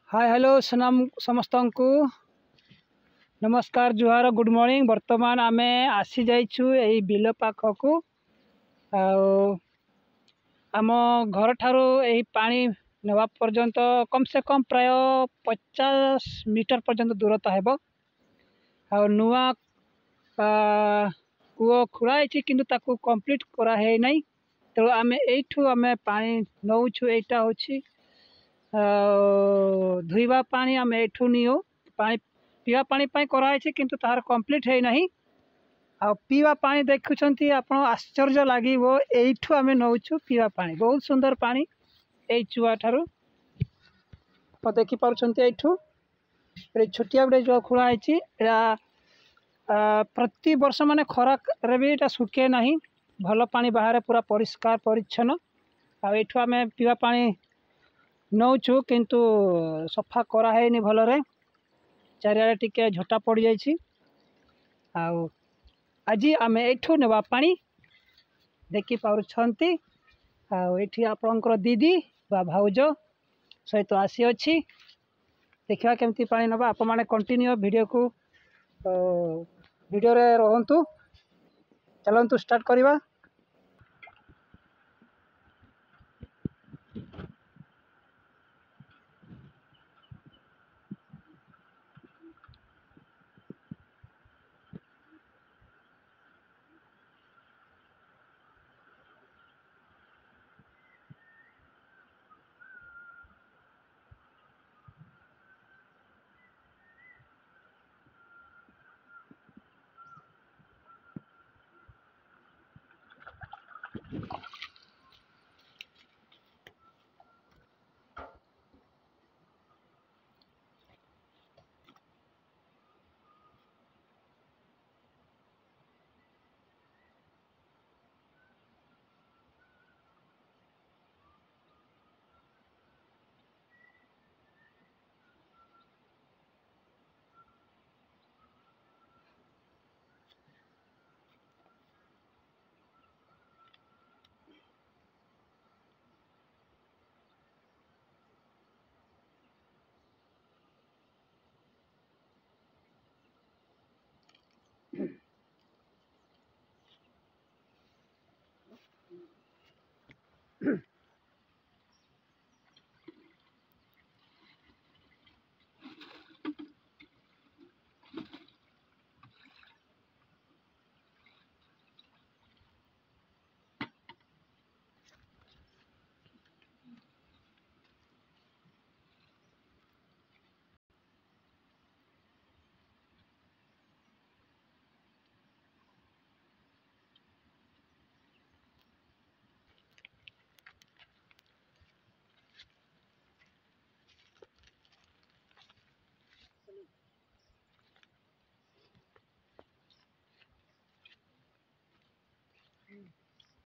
Hi hello सनम समस्त को नमस्कार जुहार गुड मॉर्निंग। वर्तमान आमे आसी जाइछु एई बिल पाखकू। आम घर ठारू एई पानी नेवा पर्यंत कम से कम प्राय 50 मीटर पर्यंत दूरता हेबो। आ नुआ कूओ खुळाई किंतु ताकू कंप्लीट करा है नहीं। तो आमे एठू आमे पानी नौछु। एटा होछि धुईबा पानी आम एठू नियो। पानी पीवा पानी पाई कराई किंतु तार कंप्लीट है नहीं। आ पीवा पानी देखुछंती आपण आश्चर्य लागिवो। एठू आमे नौछु पीवा पानी, बहुत सुंदर पानी ए चुआ ठारू तो देखि पारुछंती। एठू रे छोटिया बडे जो खुला आइछि एरा प्रति वर्ष माने खरा रे भी एटा सुके नहीं। भल पानी बाहर पूरा परिष्कार परिच्छन्न। आ एठू आमे पीवा पानी नौछु किंतु सफा करा है नि भल रे। चारियाडे टिके झोटा पड़ जाइछि। आउ आज आमे एठू नेवा पानी देखि पारुछंती। आउ एठी आपनकर दीदी बा भाउज सहित आसी अछि। देखिवा केमती पानी नबा। आप माने कंटिन्यू वीडियो को वीडियो रे रहंतु। चलंतु स्टार्ट करिवा।